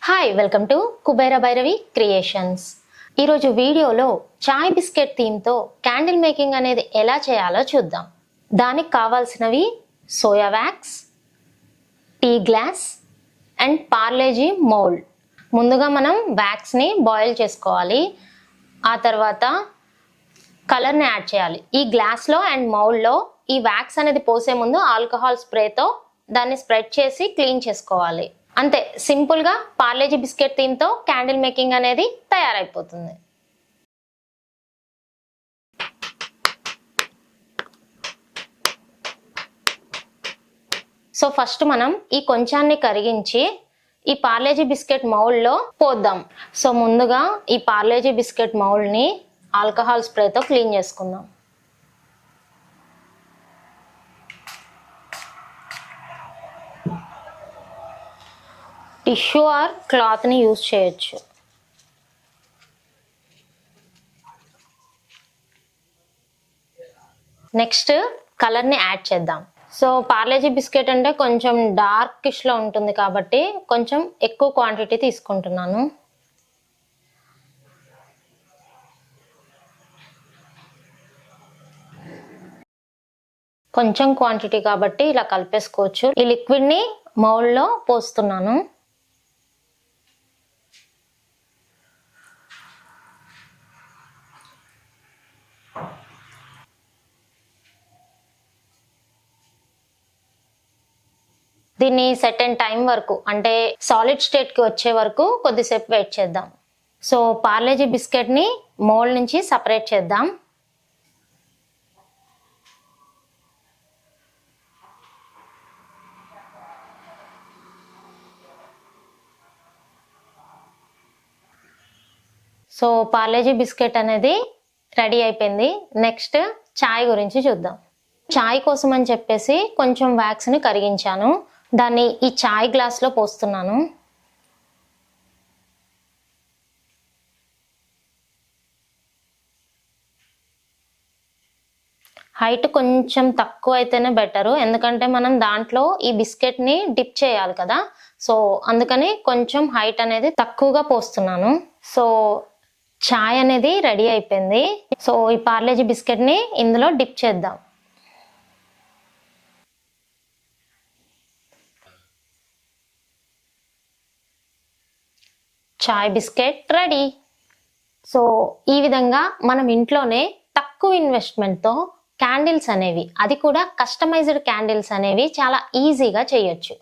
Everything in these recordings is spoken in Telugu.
Hi welcome to Kubera Bhairavi creations. ఈరోజు వీడియోలో చాయ్ బిస్కెట్ థీమ్తో క్యాండిల్ మేకింగ్ అనేది ఎలా చేయాలో చూద్దాం. దానికి కావాల్సినవి soya wax, tea glass and Parle G mould. ముందుగా మనం వ్యాక్స్ని బాయిల్ చేసుకోవాలి. ఆ తర్వాత కలర్ని యాడ్ చేయాలి. ఈ గ్లాస్లో అండ్ మౌల్డ్లో ఈ వ్యాక్స్ అనేది పోసే ముందు ఆల్కహాల్ స్ప్రేతో దాన్ని స్ప్రెడ్ చేసి క్లీన్ చేసుకోవాలి. అంతే, సింపుల్గా పార్లేజీ బిస్కెట్ థీమ్తో క్యాండిల్ మేకింగ్ అనేది తయారైపోతుంది. సో ఫస్ట్ మనం ఈ కొంచాన్ని కరిగించి ఈ పార్లేజీ బిస్కెట్ మౌల్డ్లో పోద్దాం. సో ముందుగా ఈ పార్లేజీ బిస్కెట్ మౌల్డ్ని ఆల్కహాల్ స్ప్రేతో క్లీన్ చేసుకుందాం. టిష్యూ ఆర్ క్లాత్ని యూజ్ చేయొచ్చు. నెక్స్ట్ కలర్ని యాడ్ చేద్దాం. సో పార్లేజీ బిస్కెట్ అంటే కొంచెం డార్కిష్లో ఉంటుంది కాబట్టి కొంచెం ఎక్కువ క్వాంటిటీ తీసుకుంటున్నాను. కొంచెం క్వాంటిటీ కాబట్టి ఇలా కలిపేసుకోవచ్చు. ఈ లిక్విడ్ని మౌల్డ్లో పోస్తున్నాను. దీన్ని సెర్టెన్ టైం వరకు, అంటే సాలిడ్ స్టేట్కి వచ్చే వరకు కొద్దిసేపు వెయిట్ చేద్దాం. సో పార్లేజీ బిస్కెట్ని మౌల్డ్ నుంచి సపరేట్ చేద్దాం. సో పార్లేజీ బిస్కెట్ అనేది రెడీ అయిపోయింది. నెక్స్ట్ చాయ్ గురించి చూద్దాం. చాయ్ కోసం అని చెప్పేసి కొంచెం వ్యాక్స్ని కరిగించాను. దాన్ని ఈ చాయ్ గ్లాస్లో పోస్తున్నాను. హైట్ కొంచెం తక్కువ అయితేనే బెటరు, ఎందుకంటే మనం దాంట్లో ఈ బిస్కెట్ని డిప్ చేయాలి కదా. సో అందుకని కొంచెం హైట్ అనేది తక్కువగా పోస్తున్నాను. సో చాయ్ అనేది రెడీ అయిపోయింది. సో ఈ పార్లేజీ బిస్కెట్ని ఇందులో డిప్ చేద్దాం. చాయ్ బిస్కెట్ రెడీ. సో ఈ విధంగా మనం ఇంట్లోనే తక్కువ ఇన్వెస్ట్మెంట్తో క్యాండిల్స్ అనేవి, అది కూడా కస్టమైజ్డ్ క్యాండిల్స్ అనేవి చాలా ఈజీగా చేయొచ్చు.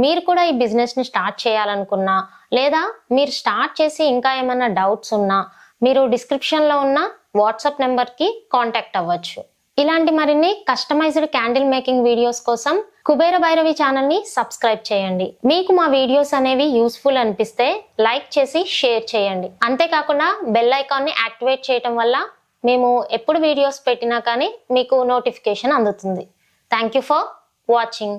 మీరు కూడా ఈ బిజినెస్ని స్టార్ట్ చేయాలనుకున్నా, లేదా మీరు స్టార్ట్ చేసి ఇంకా ఏమైనా డౌట్స్ ఉన్నా మీరు డిస్క్రిప్షన్లో ఉన్న వాట్సాప్ నెంబర్కి కాంటాక్ట్ అవ్వచ్చు. ఇలాంటి మరిన్ని కస్టమైజ్డ్ క్యాండిల్ మేకింగ్ వీడియోస్ కోసం కుబేర భైరవి ఛానల్ని సబ్స్క్రైబ్ చేయండి. మీకు మా వీడియోస్ అనేవి యూస్ఫుల్ అనిపిస్తే లైక్ చేసి షేర్ చేయండి. అంతేకాకుండా బెల్ ఐకాన్ని యాక్టివేట్ చేయడం వల్ల మేము ఎప్పుడు వీడియోస్ పెట్టినా కానీ మీకు నోటిఫికేషన్ అందుతుంది. Thank you for watching.